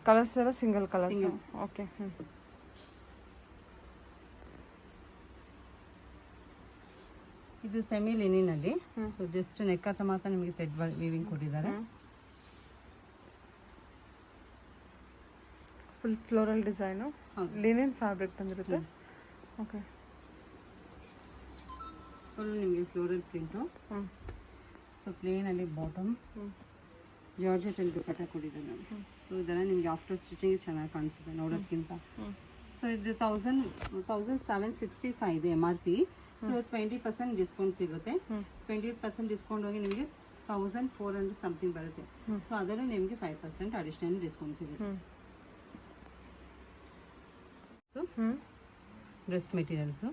Speaker 1: ಕಲರ್ಸ್ ಎಲ್ಲ ಸಿಂಗಲ್ ಕಲರ್ಸ್. ಓಕೆ.
Speaker 2: ಇದು ಸೆಮಿ ಲಿನಿನಲ್ಲಿ. ಸೊ ಜಸ್ಟ್ ನೆಕ್ಕತ್ತ ಮಾತ್ರ ನಿಮಗೆ ಥ್ರೆಡ್ ವೀವಿಂಗ್ ಕೊಟ್ಟಿದ್ದಾರೆ.
Speaker 1: Full floral design, linen fabric ಬಂದಿರುತ್ತೆ. ಓಕೆ,
Speaker 2: ಫುಲ್ ನಿಮಗೆ ಫ್ಲೋರಲ್ ಪ್ರಿಂಟು. ಸೊ ಪ್ಲೇನಲ್ಲಿ ಬಾಟಮ್, ಜಾರ್ಜೆಟಲ್ಲಿ ದುಪಟ್ಟ ಕೊಟ್ಟಿದ್ದಾರೆ ನೋಡಿ. ಸೊ ಇದೆಲ್ಲ ನಿಮಗೆ ಆಫ್ಟರ್ ಸ್ಟಿಚಿಂಗ್ ಚೆನ್ನಾಗಿ ಕಾಣಿಸುತ್ತೆ ನೋಡೋದಕ್ಕಿಂತ. ಸೊ ಇದು 1765 ಇದೆ MRP. ಸೊ 20% ಡಿಸ್ಕೌಂಟ್ ಸಿಗುತ್ತೆ. 20% ಡಿಸ್ಕೌಂಟ್ ಹೋಗಿ ನಿಮಗೆ 1400 ಸಮಥಿಂಗ್ ಬರುತ್ತೆ. ಸೊ ಅದರಲ್ಲೂ ನಿಮಗೆ 5% ಅಡಿಷನಲ್ ಡಿಸ್ಕೌಂಟ್ ಸಿಗುತ್ತೆ. ಸೊ ಡ್ರೆಸ್ ಮೆಟೀರಿಯಲ್ಸು,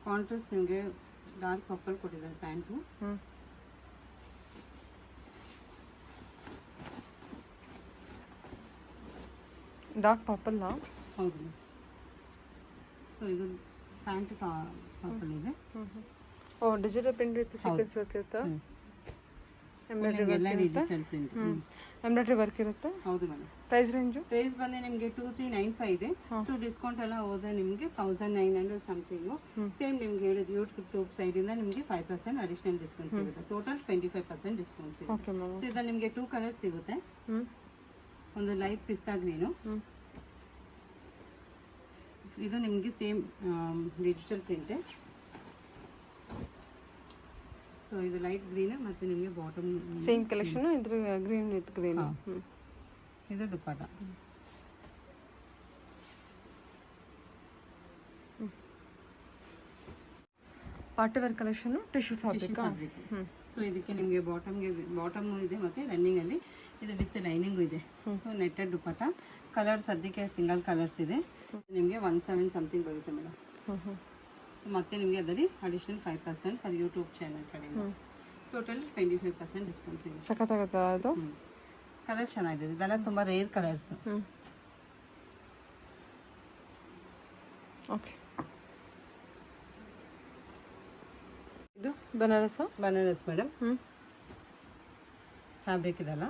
Speaker 2: ಕಾಂಟ್ರಾಸ್ಟ್ ನಿಮಗೆ ಡಾರ್ಕ್ ಪರ್ಪಲ್ ಕೊಟ್ಟಿದ್ದಾರೆ ಪ್ಯಾಂಟು.
Speaker 1: Dark purple.
Speaker 2: ಹೌದು. ಸೊ ಇದು ಪ್ಯಾಂಟ್ ಪರ್ಪಲ್ ಇದೆ.
Speaker 1: Oh, digital print with sequins work ಇರುತ್ತೆ.
Speaker 2: ಡಿಜಿಟಲ್ ಪ್ರಿಂಟ್,
Speaker 1: ಎಂಬ್ರಾಯ್ಡ್ರಿ ವರ್ಕ್ ಇರುತ್ತೆ.
Speaker 2: ಹೌದು ಮೇಡಮ್.
Speaker 1: ಪ್ರೈಸ್ ರೇಂಜು
Speaker 2: ಪ್ರೈಸ್ ಬಂದು ನಿಮಗೆ 2395 ಇದೆ. ಸೊ ಡಿಸ್ಕೌಂಟ್ ಎಲ್ಲ ಹೋದ್ರೆ ನಿಮಗೆ 1900 ಸಮಥಿಂಗ್. ಸೇಮ್ ನಿಮ್ಗೆ ಹೇಳಿದ ಯೂಟ್ಯೂಬ್ ಸೈಡ್ ಇಂದ ನಿಮಗೆ 5% ಅಡಿಷನಲ್ ಡಿಸ್ಕೌಂಟ್ ಸಿಗುತ್ತೆ. ಟೋಟಲ್ 25% ಡಿಸ್ಕೌಂಟ್ ಸಿಗುತ್ತೆ.
Speaker 1: Okay ma'am.
Speaker 2: ಇದ್ರಲ್ಲಿ ನಿಮಗೆ 2 ಕಲರ್ಸ್ ಸಿಗುತ್ತೆ. ಒಂದು ಲೈಟ್ ಪಿಸ್ತಾ ಗ್ರೀನು, ಇದು ನಿಮಗೆ ಸೇಮ್ ಡಿಜಿಟಲ್ ಪ್ರಿಂಟ್. ಸೊ ಇದು ಲೈಟ್ ಗ್ರೀನ್ ಮತ್ತೆ ನಿಮಗೆ ಬಾಟಮ್
Speaker 1: ಸೇಮ್ ಕಲೆಕ್ಷನ್. ಇದ್ರ ಗ್ರೀನ್ ವಿತ್ ಗ್ರೀನ್.
Speaker 2: ಇದು dupatta.
Speaker 1: Party wear collection, tissue fabric.
Speaker 2: So ಇದಕ್ಕೆ ನಿಮಗೆ ಬಾಟಮ್ ಇದೆ ಮತ್ತೆ ರನ್ನಿಂಗ್ ಅಲ್ಲಿ ಇದು ವಿತ್ ಲೈನಿಂಗು ಇದೆ. So netted dupatta. ಕಲರ್ ಸದ್ಯಕ್ಕೆ ಸಿಂಗಲ್ ಕಲರ್ಸ್ ಇದೆ. ನಿಮಗೆ 17 ಸಮಥಿಂಗ್ ಬರುತ್ತೆ ಮೇಡಮ್. ಸೊ ಮತ್ತೆ ನಿಮಗೆ ಅದರಲ್ಲಿ ಅಡಿಷನಲ್ 5% ಫಾರ್ ಯೂಟ್ಯೂಬ್ ಚಾನಲ್ ಕಡೆಯಿಂದ. ಟೋಟಲ್ 25% ಡಿಸ್ಕೌಂಟ್ ಸಿಗುತ್ತೆ.
Speaker 1: ಸಖತ್ತಾಗುತ್ತೆ ಅದು.
Speaker 2: ಕಲರ್ ಚೆನ್ನಾಗಿದೆ. ಇದೆಲ್ಲ ತುಂಬ ರೇರ್ ಕಲರ್ಸ್.
Speaker 1: ಓಕೆ, ಇದು ಬನಾರಸ್.
Speaker 2: ಬನಾರಸ್ ಮೇಡಮ್. ಫ್ಯಾಬ್ರಿಕ್ ಇದೆಲ್ಲ.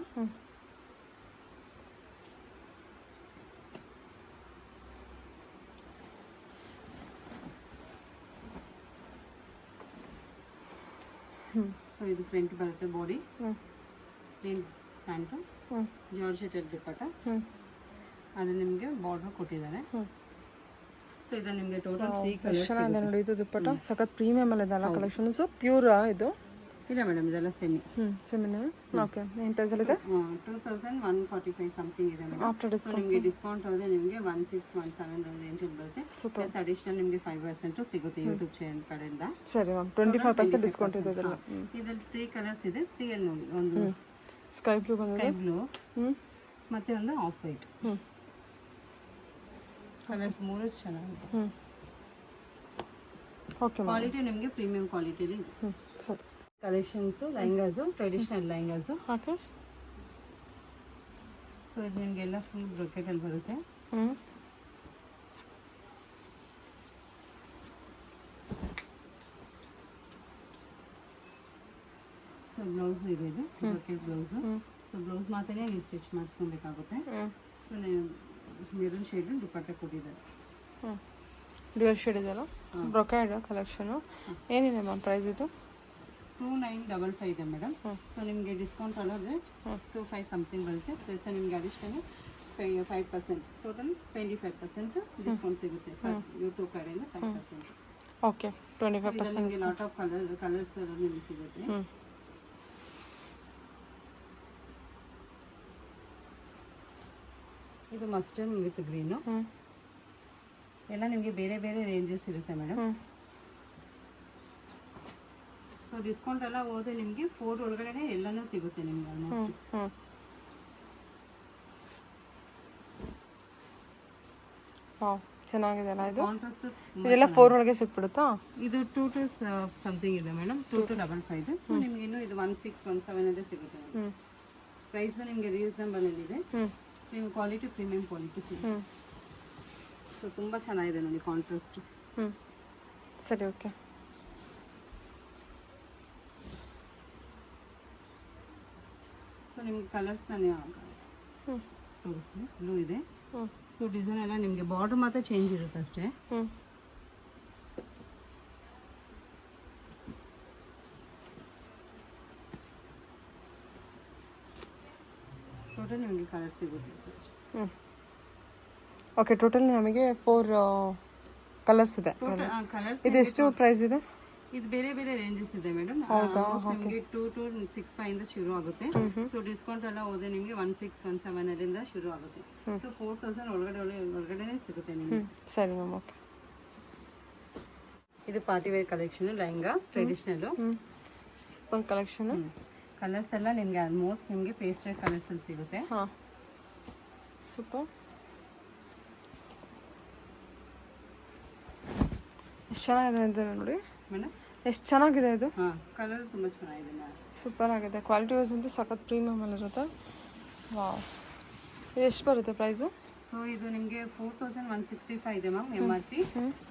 Speaker 2: ಸೊ ಇದು ಫ್ರಂಟ್ ಬರುತ್ತೆ body, plain pant, georgette dupatta. ಅದು ನಿಮಗೆ ಬಾರ್ಡರ್ ಕೊಟ್ಟಿದ್ದಾರೆ. ಸೊ ಇದು ನಿಮಗೆ ಟೋಟಲ್ 3 ಕಲರ್ಸ್
Speaker 1: ಚೆನ್ನಾಗಿದೆ ನೋಡಿ. ಇದು ದುಪ್ಪಟ್ಟ ಸಖತ್ ಪ್ರೀಮಿಯಮ್ ಅಲ್ಲಿ ಇದೆಲ್ಲ ಕಲೆಕ್ಷನ್. ಸೊ ಪ್ಯೂರ್ ಇದು
Speaker 2: ಇಲ್ಲ ಮೇಡಮ್, ಇದೆಲ್ಲ ಸೆಮಿ.
Speaker 1: ಸೆಮಿನ. ಓಕೆ, ಏನು ಪ್ರೈಸ್ ಅಲ್ಲಿ ಇದೆ?
Speaker 2: 2145 ಸಮಥಿಂಗ್ ಇದೆ ಮೇಡಮ್.
Speaker 1: ಆಫ್ಟರ್ ಡಿಸ್ಕೌಂಟ್
Speaker 2: ನಿಮಗೆ ಡಿಸ್ಕೌಂಟ್ ಹೋದ್ರೆ ನಿಮಗೆ 1617 ರೇಂಜ್ ಬರುತ್ತೆ. ಪ್ಲಸ್ ಅಡಿಷನಲ್ ನಿಮಗೆ 5% ಸಿಗುತ್ತೆ ಯೂಟ್ಯೂಬ್ ಚಾನಲ್ ಕಡೆಯಿಂದ.
Speaker 1: ಸರಿ ಮ್ಯಾಮ್, 25% ಡಿಸ್ಕೌಂಟ್ ಇದೆ ಇದೆಲ್ಲ.
Speaker 2: ಇದರಲ್ಲಿ 3 ಕಲರ್ಸ್ ಇದೆ. 3 ಅಲ್ಲಿ ನೋಡಿ, ಒಂದು
Speaker 1: ಸ್ಕೈ ಬ್ಲೂ ಬಂದಿದೆ,
Speaker 2: ಸ್ಕೈ ಬ್ಲೂ ಮತ್ತೆ ಒಂದು ಆಫ್ ವೈಟ್. ಕಲರ್ಸ್ 3 ಚೆನ್ನಾಗಿದೆ.
Speaker 1: ಓಕೆ,
Speaker 2: ಕ್ವಾಲಿಟಿ ನಿಮಗೆ ಪ್ರೀಮಿಯಂ ಕ್ವಾಲಿಟಿಲಿ.
Speaker 1: ಸರಿ.
Speaker 2: Collections lehengas, traditional lehengas.
Speaker 1: Okay.
Speaker 2: So ಇದು ನಿಮಗೆಲ್ಲ ಫುಲ್ ಬ್ರೊಕೆಟಲ್ಲಿ ಬರುತ್ತೆ. ಸೊ ಬ್ಲೌಸು ಇದೆ, ಬ್ರೊಕೆಟ್ ಬ್ಲೌಸು. ಸೊ ಬ್ಲೌಸ್ ಮಾತ್ರ ನೀವು ಸ್ಟಿಚ್ ಮಾಡಿಸ್ಕೊಬೇಕಾಗುತ್ತೆ. ಸೊ ನೀವು ಮೆರೂನ್ ಶೇಡ್ ದುಪ್ಪಟ್ಟ ಕೊಟ್ಟಿದ್ದಾರೆ.
Speaker 1: ಡ್ಯೂಯಲ್ ಶೇಡ್ ಇದೆಯಲ್ಲ, ಬ್ರೊಕೆಡ್ ಕಲೆಕ್ಷನು. ಏನಿದೆ ಮ್ಯಾಮ್ ಪ್ರೈಸ್ ಇದು?
Speaker 2: 2955 ಇದೆ ಮೇಡಮ್. ಸೊ ನಿಮಗೆ ಡಿಸ್ಕೌಂಟ್ ಅಲ್ಲದೆ 25 ಸಮಥಿಂಗ್ ಬರುತ್ತೆ. ಪ್ಲಸ್ ನಿಮಗೆ ಅಡಿಷನಲ್ 5%, ಟೋಟಲ್ 25% ಡಿಸ್ಕೌಂಟ್ ಸಿಗುತ್ತೆ ಯೂಟ್ಯೂಬ್ ಕಡೆಯಿಂದ 5%.
Speaker 1: ಓಕೆ 25%.
Speaker 2: ನಿಮಗೆ ಲಾಟ್ ಆಫ್ ಕಲರ್ಸ್ ಎಲ್ಲ ನಿಮಗೆ ಸಿಗುತ್ತೆ. ಇದು ಮಸ್ಟರ್ಡ್ ವಿತ್ ಗ್ರೀನು ಎಲ್ಲ ನಿಮಗೆ ಬೇರೆ ಬೇರೆ ರೇಂಜಸ್ ಇರುತ್ತೆ ಮೇಡಮ್. ಸೊ ಡಿಸ್ಕೌಂಟ್ ಎಲ್ಲ ಹೋದ್ರೆ ನಿಮಗೆ 4 ಒಳಗಡೆ ಎಲ್ಲನೂ ಸಿಗುತ್ತೆ ನಿಮ್ಗೆ ಆಲ್ಮೋಸ್ಟ್.
Speaker 1: ವಾವ್ ಚೆನ್ನಾಗಿದೆ ಅಲ್ಲ ಇದು.
Speaker 2: ಕಾಂಟ್ರಾಸ್ಟ್
Speaker 1: ಇದೆಲ್ಲ 4 ಒಳಗೆ ಸಿಕ್ಬಿಡುತ್ತಾ?
Speaker 2: ಇದು 2 to ಸಮಥಿಂಗ್ ಇದೆ ಮೇಡಮ್. 2 to 55. ಸೊ ನಿಮ್ಗೆ ಇನ್ನೂ ಇದು 1617 ಅಲ್ಲೇ ಸಿಗುತ್ತೆ. ಪ್ರೈಸ್ ನಿಮಗೆ ರೀಸನಬಲ್ ಇದೆ. ನೀವು ಕ್ವಾಲಿಟಿ ಪ್ರೀಮಿಯಂ ಕ್ವಾಲಿಟಿ ಸಿಗುತ್ತೆ. ಸೊ ತುಂಬ ಚೆನ್ನಾಗಿದೆ ನೋಡಿ ಕಾಂಟ್ರಾಸ್ಟ್.
Speaker 1: ಸರಿ ಓಕೆ.
Speaker 2: ಸೊ ನಿಮ್ಗೆ ಕಲರ್ಸ್ ನಾನು ತೋರಿಸ್ತೀನಿ. ಬ್ಲೂ ಇದೆ. ಸೊ ಡಿಸೈನ್ ಎಲ್ಲ ನಿಮಗೆ ಬಾರ್ಡರ್ ಮಾತ್ರ ಚೇಂಜ್ ಇರುತ್ತೆ ಅಷ್ಟೇ. ಟೋಟಲ್ ನಿಮಗೆ ಕಲರ್ ಸಿಗುತ್ತೆ.
Speaker 1: ಓಕೆ ಟೋಟಲ್ ನಮಗೆ 4 ಕಲರ್ಸ್ ಇದೆ.
Speaker 2: ಕಲರ್ಸ್
Speaker 1: ಇದು ಎಷ್ಟು ಪ್ರೈಸ್ ಇದೆ?
Speaker 2: ಇದು ಬೇರೆ ಬೇರೆ ರೇಂಜಸ್ ಇದೆ ಮೇಡಮ್. ನಿಮಗೆ 2 to 65 ಇಂದ ಶುರು ಆಗುತ್ತೆ. ಸೊ ಡಿಸ್ಕೌಂಟ್ ಎಲ್ಲ ಹೋದ್ರೆ ನಿಮಗೆ 1617 ಅಲ್ಲಿಂದ ಶುರು ಆಗುತ್ತೆ. ಸೊ 4000 ಒಳಗಡೆನೆ ಸಿಗುತ್ತೆ ನಿಮಗೆ.
Speaker 1: ಸರಿ ಮ್ಯಾಮ್ ಓಕೆ.
Speaker 2: ಇದು party wear collection lehenga traditional.
Speaker 1: Super collection.
Speaker 2: Colours ಎಲ್ಲ ನಿಮಗೆ ಆಲ್ಮೋಸ್ಟ್ ನಿಮಗೆ ಪೇಸ್ಟಲ್ ಕಲರ್ಸ್ ಅಲ್ಲಿ ಸಿಗುತ್ತೆ.
Speaker 1: ಹಾಂ ಸೂಪರ್. ಎಷ್ಟು ಚೆನ್ನಾಗಿದೆ ಅಂತ ನೋಡಿ
Speaker 2: ಮೇಡಮ್.
Speaker 1: ಎಷ್ಟು ಚೆನ್ನಾಗಿದೆ ಇದು.
Speaker 2: ಹಾಂ ಕಲರ್ ತುಂಬ ಚೆನ್ನಾಗಿದೆ ಮ್ಯಾಮ್.
Speaker 1: ಸೂಪರ್ ಆಗಿದೆ. ಕ್ವಾಲಿಟಿ ವೈಸ್ ಅಂತೂ ಸಖತ್ ಪ್ರೀಮಿಯಮ್ ಅಲ್ಲಿ ಇರುತ್ತೆ. ವಾವ್. ಇದು ಎಷ್ಟು ಬರುತ್ತೆ ಪ್ರೈಸು?
Speaker 2: ಸೊ ಇದು ನಿಮಗೆ 4165 ಇದೆ ಮ್ಯಾಮ್ MRP.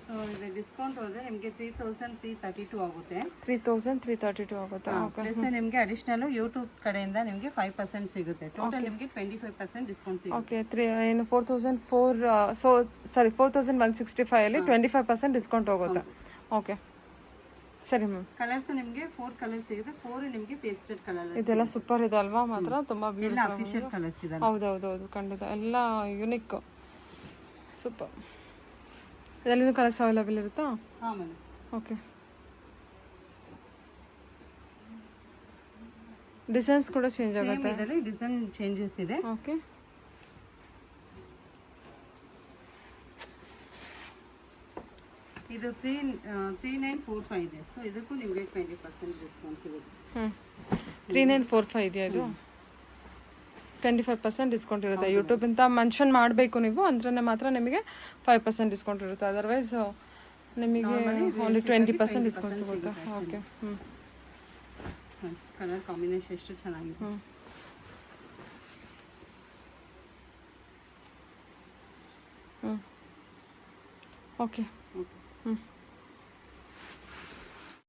Speaker 2: ಸೊ ಇದು ಡಿಸ್ಕೌಂಟ್ ಹೋದ್ರೆ ನಿಮಗೆ 3332 ಆಗುತ್ತೆ.
Speaker 1: 3332 ಆಗುತ್ತೆ. ಓಕೆ.
Speaker 2: ಪ್ಲಸ್ ನಿಮಗೆ ಅಡಿಷನಲ್ ಯೂಟ್ಯೂಬ್ ಕಡೆಯಿಂದ ನಿಮಗೆ 5% ಸಿಗುತ್ತೆ. ಟೋಟಲ್ ನಿಮಗೆ 25% ಡಿಸ್ಕೌಂಟ್ ಸಿಗುತ್ತೆ.
Speaker 1: ಓಕೆ. ಏನು 4165 ಅಲ್ಲಿ 25% ಡಿಸ್ಕೌಂಟ್ ಹೋಗುತ್ತೆ. ಓಕೆ ಸರಿ ಮ್ಯಾಮ್.
Speaker 2: ಕಲರ್ಸ್ ನಿಮಗೆ 4 ಕಲರ್ಸ್ ಸಿಗುತ್ತೆ. 4 ನಿಮಗೆ ಪೇಸ್ಟೆಡ್ ಕಲರ್.
Speaker 1: ಇದೆಲ್ಲ ಸೂಪರ್ ಇದೆ ಅಲ್ವಾ? ಮಾತ್ರ ತುಂಬಾ
Speaker 2: ಎಲ್ಲ ಅಫಿಷಿಯಲ್ ಕಲರ್ಸ್ ಇದೆ.
Speaker 1: ಹೌದೌದೌದು ಖಂಡಿತ ಎಲ್ಲ ಯುನಿಕ್. ಸೂಪರ್. ಇದೆಲ್ಲ ಕಲರ್ಸ್ ಅವೈಲೇಬಲ್ ಇರುತ್ತಾ?
Speaker 2: ಹಾಂ ಮೇಡಮ್.
Speaker 1: ಓಕೆ. ಡಿಸೈನ್ಸ್ ಕೂಡ ಚೇಂಜ್ ಆಗುತ್ತೆ.
Speaker 2: ಇದರಲ್ಲಿ ಡಿಸೈನ್ ಚೇಂಜಸ್ ಇದೆ.
Speaker 1: ಓಕೆ.
Speaker 2: ಇದು 3945 ಇದೆ. ಸೊ ಇದಕ್ಕೂ ನಿಮಗೆ 20% ಡಿಸ್ಕೌಂಟ್ ಸಿಗುತ್ತೆ.
Speaker 1: 3945 ಇದೆಯಾ ಇದು? 25% ಡಿಸ್ಕೌಂಟ್ ಇರುತ್ತೆ. ಯೂಟ್ಯೂಬ್ ಅಂತ ಮೆನ್ಷನ್ ಮಾಡಬೇಕು ನೀವು, ಅಂದ್ರೆ ಮಾತ್ರ ನಿಮಗೆ 5% ಡಿಸ್ಕೌಂಟ್ ಇರುತ್ತೆ. ಅದರ್ವೈಸ್ ನಿಮಗೆ ಓನ್ಲಿ 20% ಡಿಸ್ಕೌಂಟ್ ಸಿಗುತ್ತೆ. ಓಕೆ.
Speaker 2: ಕಲರ್ ಕಾಂಬಿನೇಷನ್ ಎಷ್ಟು ಚೆನ್ನಾಗಿದೆ.
Speaker 1: ಓಕೆ.